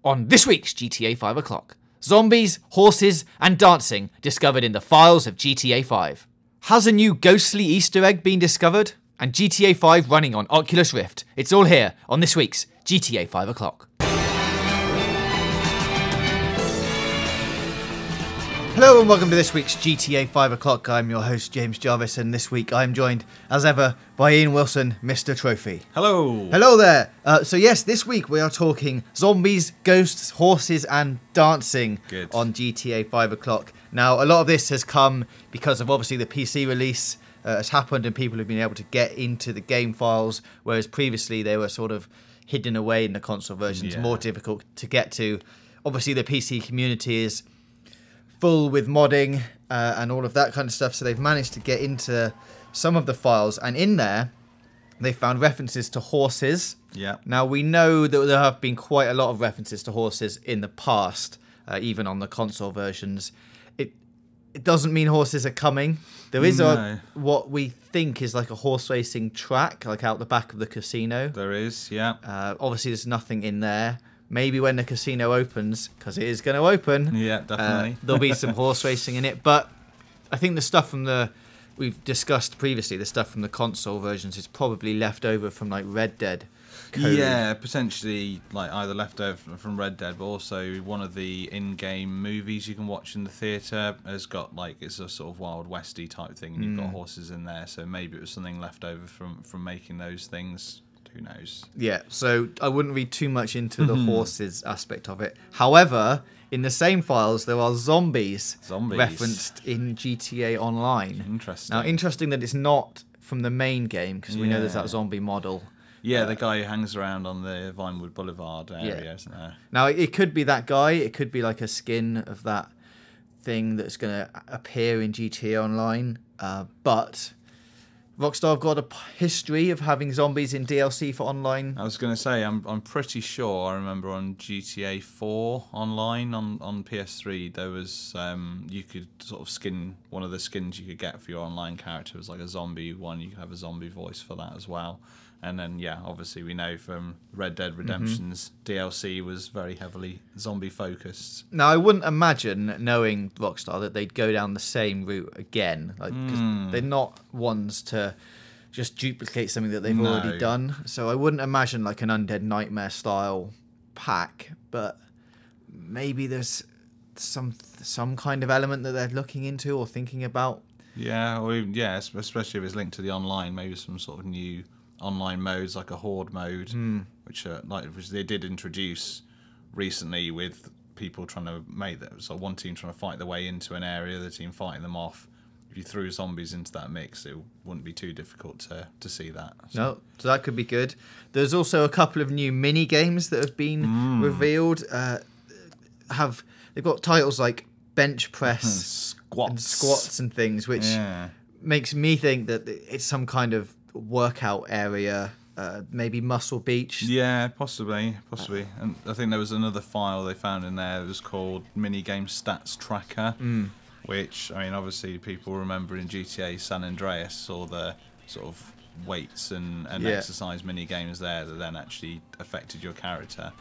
On this week's GTA 5 O'Clock, zombies, horses, and dancing discovered in the files of GTA 5. Has a new ghostly Easter egg been discovered? And GTA 5 running on Oculus Rift. It's all here on this week's GTA 5 O'Clock. Hello and welcome to this week's GTA 5 O'Clock. I'm your host James Jarvis, and this week I'm joined, as ever, by Ian Wilson, Mr. Trophy. Hello. Hello there. So yes, this week we are talking zombies, ghosts, horses and dancing on GTA 5 O'Clock. Now, a lot of this has come because of obviously the PC release has happened and people have been able to get into the game files, whereas previously they were sort of hidden away in the console versions, more difficult to get to. Obviously the PC community is full with modding and all of that kind of stuff, so they've managed to get into some of the files, and in there they found references to horses. Now we know that there have been quite a lot of references to horses in the past, even on the console versions. It doesn't mean horses are coming. There is what we think is like a horse racing track, like out the back of the casino. There is, obviously there's nothing in there. Maybe when the casino opens, because it is going to open, definitely. There'll be some horse racing in it. But I think the stuff from we've discussed previously, the stuff from the console versions is probably left over from like Red Dead code. Yeah, potentially like either left over from Red Dead, but also one of the in-game movies you can watch in the theatre has got like, it's a sort of Wild Westy type thing, and you've got horses in there, so maybe it was something left over from making those things. Who knows? Yeah, so I wouldn't read too much into the horses aspect of it. However, in the same files, there are zombies referenced in GTA Online. Interesting. Now, interesting that it's not from the main game, because we know there's that zombie model. Yeah, the guy who hangs around on the Vinewood Boulevard area, isn't there? Now, it could be that guy. It could be like a skin of that thing that's going to appear in GTA Online. But Rockstar have got a history of having zombies in DLC for online. I was going to say, I'm pretty sure I remember on GTA 4 online on PS3 there was you could sort of skin one of the skins you could get for your online character was like a zombie one. You could have a zombie voice for that as well. And then, obviously we know from Red Dead Redemption's DLC was very heavily zombie-focused. Now, I wouldn't imagine, knowing Rockstar, that they'd go down the same route again. Because they're not ones to just duplicate something that they've already done. So I wouldn't imagine like an Undead Nightmare-style pack. But maybe there's some kind of element that they're looking into or thinking about. Yeah, or even, especially if it's linked to the online, maybe some sort of new online modes like a horde mode, which they did introduce recently with people trying to make that. So one team trying to fight their way into an area, the team fighting them off. If you threw zombies into that mix, it wouldn't be too difficult to see that. No, so that could be good. There's also a couple of new mini games that have been revealed. They've got titles like bench press, squats and things, which makes me think that it's some kind of workout area, maybe Muscle Beach. Yeah, possibly. And I think there was another file they found in there that was called Minigame Stats Tracker, which, I mean, obviously people remember in GTA San Andreas all the sort of weights and exercise mini games there that then actually affected your character.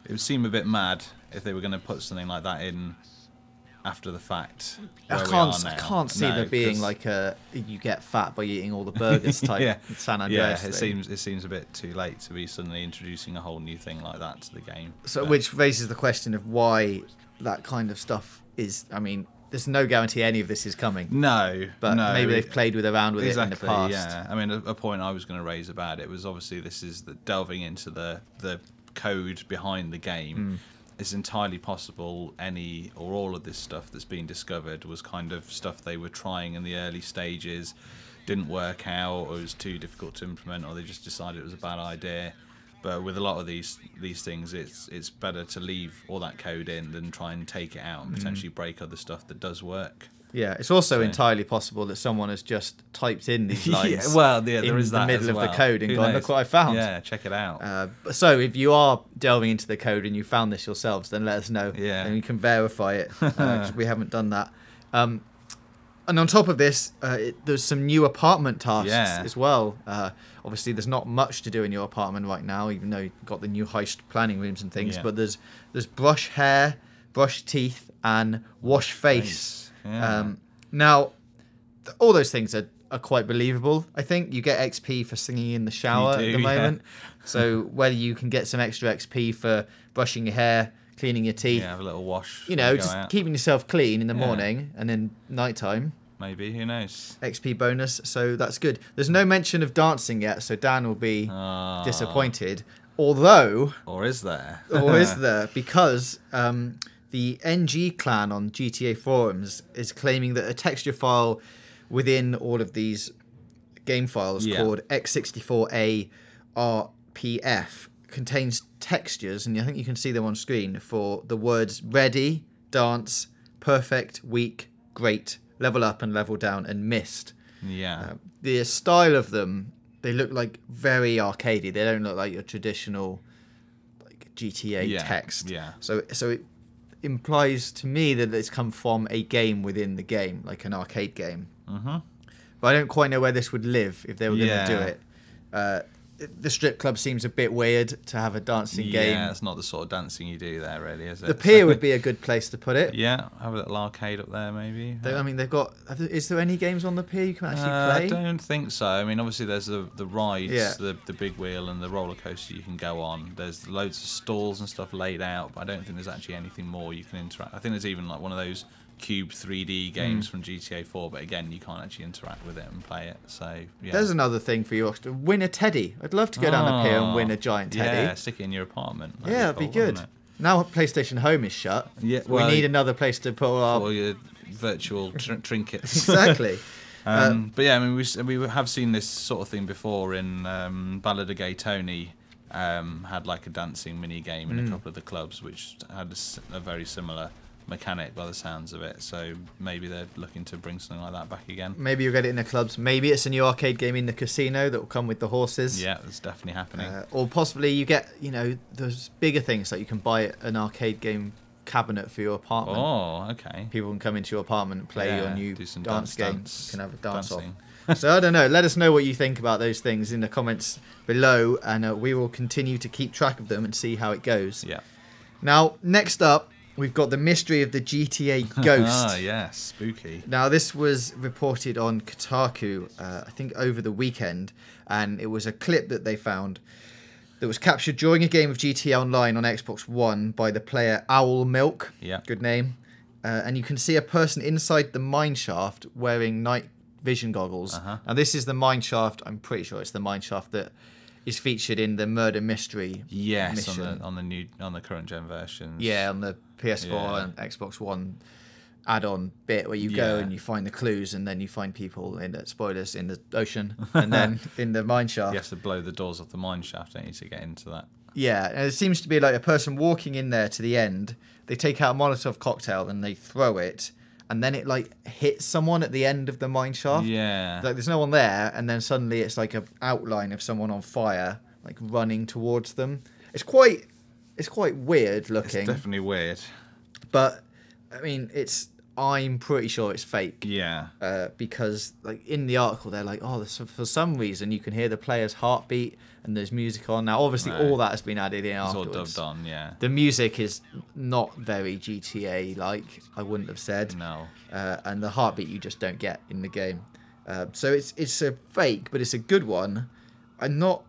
It would seem a bit mad if they were going to put something like that in after the fact. I can't see there being like you get fat by eating all the burgers type San Andreas thing. It seems a bit too late to be suddenly introducing a whole new thing like that to the game. So, which raises the question of why that kind of stuff is. I mean, there's no guarantee any of this is coming. But maybe they've played around with it in the past. Yeah, I mean, a point I was going to raise about it was obviously this is delving into the code behind the game. It's entirely possible any or all of this stuff that's been discovered was kind of stuff they were trying in the early stages, didn't work out, or it was too difficult to implement, or they just decided it was a bad idea. But with a lot of these things, it's better to leave all that code in than try and take it out and potentially break other stuff that does work. Yeah, it's also entirely possible that someone has just typed in these lines there is the middle of the code and gone, look what I found. Yeah, check it out. So if you are delving into the code and you found this yourselves, then let us know. And we can verify it. We haven't done that. And on top of this, there's some new apartment tasks as well. Obviously, there's not much to do in your apartment right now, even though you've got the new heist planning rooms and things. But there's brush hair, brush teeth, and wash face. Now, all those things are quite believable. I think you get XP for singing in the shower at the moment. So whether you can get some extra XP for brushing your hair, cleaning your teeth, have a little wash. Just keeping yourself clean in the morning and in nighttime. Maybe, who knows? XP bonus, so that's good. There's no mention of dancing yet, so Dan will be disappointed. Although... Or is there? Because the NG clan on GTA forums is claiming that a texture file within all of these game files called X64A RPF contains textures, and I think you can see them on screen, for the words ready, dance, perfect, weak, great, level up and level down, and missed. The style of them, they look like very arcadey. They don't look like your traditional like GTA text. So it implies to me that it's come from a game within the game, like an arcade game. But I don't quite know where this would live if they were going to do it. The strip club seems a bit weird to have a dancing game. Yeah, it's not the sort of dancing you do there, really, is it? The pier would be a good place to put it. Yeah, have a little arcade up there, maybe. They've got... Is there any games on the pier you can actually play? I don't think so. I mean, obviously, there's the rides, the big wheel and the roller coaster you can go on. There's loads of stalls and stuff laid out, but I don't think there's actually anything more you can interact. I think there's even like one of those cube 3D games from GTA 4, but again, you can't actually interact with it and play it. So there's another thing for you: win a teddy. I'd love to go down the pier and win a giant teddy. Yeah, stick it in your apartment. That'd be good. Now PlayStation Home is shut. We need another place to put all your virtual trinkets. Exactly. But yeah, I mean, we have seen this sort of thing before in Ballad of Gay Tony. Had like a dancing mini game in a couple of the clubs, which had a very similar mechanic by the sounds of it. So maybe they're looking to bring something like that back again. Maybe you'll get it in the clubs. Maybe it's a new arcade game in the casino that will come with the horses. Yeah, that's definitely happening. Or possibly you get, those bigger things, like you can buy an arcade game cabinet for your apartment. Oh, okay. People can come into your apartment and play your new dance game. You can have a dance off. So I don't know. Let us know what you think about those things in the comments below, and we will continue to keep track of them and see how it goes. Yeah. Now, next up, we've got the mystery of the GTA Ghost. Yes, spooky. Now, this was reported on Kotaku, I think over the weekend, and it was a clip that they found that was captured during a game of GTA Online on Xbox One by the player Owl Milk. Yeah. Good name. And you can see a person inside the mineshaft wearing night vision goggles. Now, this is the mineshaft. I'm pretty sure it's the mineshaft that is featured in the murder mystery. Yes, on the current gen versions. Yeah, on the PS4 and Xbox One add-on bit where you go and you find the clues, and then you find people in the spoilers in the ocean, and then in the mineshaft. You have to blow the doors off the mineshaft, don't you, to get into that? Yeah, and it seems to be like a person walking in there to the end. They take out a Molotov cocktail and they throw it, and then it like hits someone at the end of the mineshaft. Yeah. Like there's no one there, and then suddenly it's like an outline of someone on fire, like running towards them. It's quite weird looking. It's definitely weird. But I mean, I'm pretty sure it's fake. Yeah. Because like in the article, they're like, for some reason you can hear the player's heartbeat and there's music on. Now, obviously, all that has been added in afterwards. It's all dubbed on, yeah. The music is not very GTA-like, I wouldn't have said. No. And the heartbeat you just don't get in the game. So it's a fake, but it's a good one. I'm not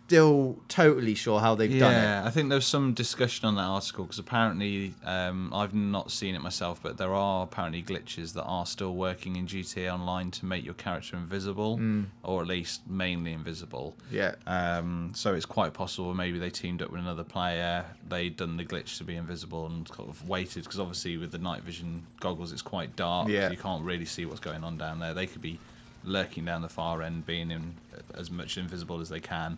still totally sure how they've done it. Yeah, I think there's some discussion on that article because apparently, I've not seen it myself, but there are apparently glitches that are still working in GTA Online to make your character invisible, or at least mainly invisible. Yeah. So it's quite possible maybe they teamed up with another player, they'd done the glitch to be invisible and sort of waited, because obviously with the night vision goggles it's quite dark, so you can't really see what's going on down there. They could be lurking down the far end, being in as much invisible as they can,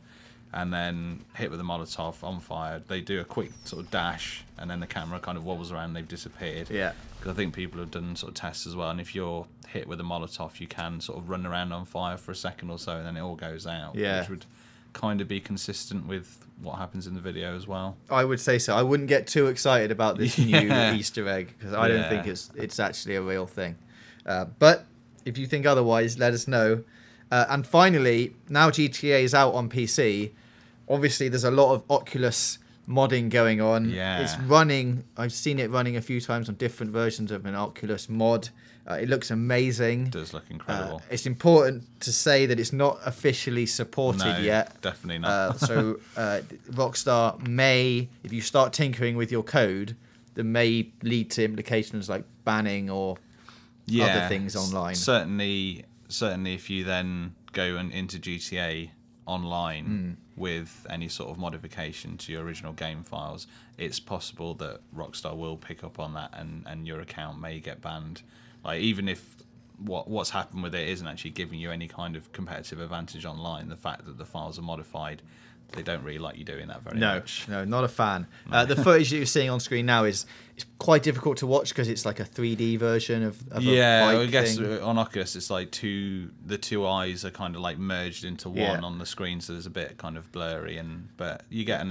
and then hit with a Molotov on fire. They do a quick sort of dash, and then the camera kind of wobbles around and they've disappeared. Yeah. Because I think people have done sort of tests as well, and if you're hit with a Molotov, you can sort of run around on fire for a second or so, and then it all goes out. Yeah. Which would kind of be consistent with what happens in the video as well. I would say so. I wouldn't get too excited about this new Easter egg, because I don't think it's actually a real thing. But if you think otherwise, let us know. And finally, now GTA is out on PC, obviously there's a lot of Oculus modding going on. Yeah. It's running. I've seen it running a few times on different versions of an Oculus mod. It looks amazing. It does look incredible. It's important to say that it's not officially supported yet. Definitely not. So Rockstar may, if you start tinkering with your code, that may lead to implications like banning or other things online. Certainly, if you then go into GTA online with any sort of modification to your original game files, it's possible that Rockstar will pick up on that and your account may get banned. Like, even if what's happened with it isn't actually giving you any kind of competitive advantage online, the fact that the files are modified, they don't really like you doing that very much. No, not a fan. The footage that you're seeing on screen now is quite difficult to watch because it's like a 3D version of a bike I guess thing. On Oculus it's like the two eyes are kind of like merged into one on the screen, so there's a bit kind of blurry, but you get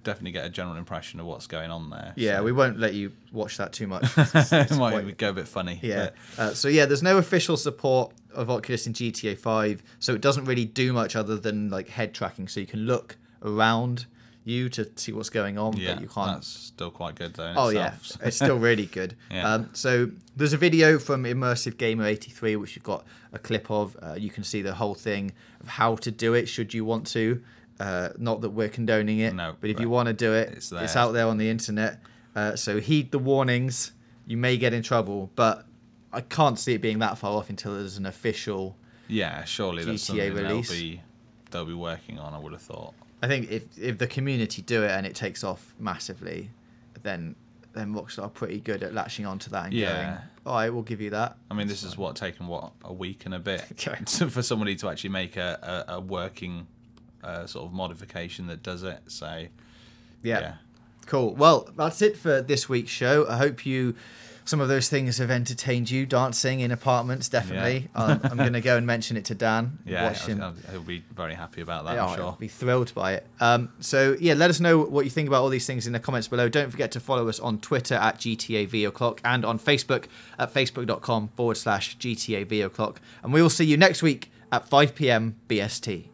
definitely get a general impression of what's going on there. Yeah, so. we won't let you watch that too much. It might go a bit funny. Yeah. So there's no official support of Oculus in GTA 5, so it doesn't really do much other than like head tracking, so you can look around you to see what's going on, but you can't. That's still quite good though. It's still really good. So there's a video from Immersive Gamer 83 which you've got a clip of. You can see the whole thing of how to do it should you want to. Not that we're condoning it, but if you want to do it, it's out there on the internet. So heed the warnings. You may get in trouble, but I can't see it being that far off until there's an official surely GTA that's something release. They'll be working on, I would have thought. I think if the community do it and it takes off massively, then Rockstar are pretty good at latching onto that and going, all right, we'll give you that. I mean, this is taken a week and a bit for somebody to actually make a working sort of modification that does it. So yeah. Cool. Well, that's it for this week's show. I hope some of those things have entertained you. Dancing in apartments, definitely. I'm going to go and mention it to Dan. Yeah, he'll be very happy about that, I'm sure. He'll be thrilled by it. Let us know what you think about all these things in the comments below. Don't forget to follow us on Twitter at GTA Video Clock and on Facebook at facebook.com/GTA Video Clock. And we will see you next week at 5 p.m. BST.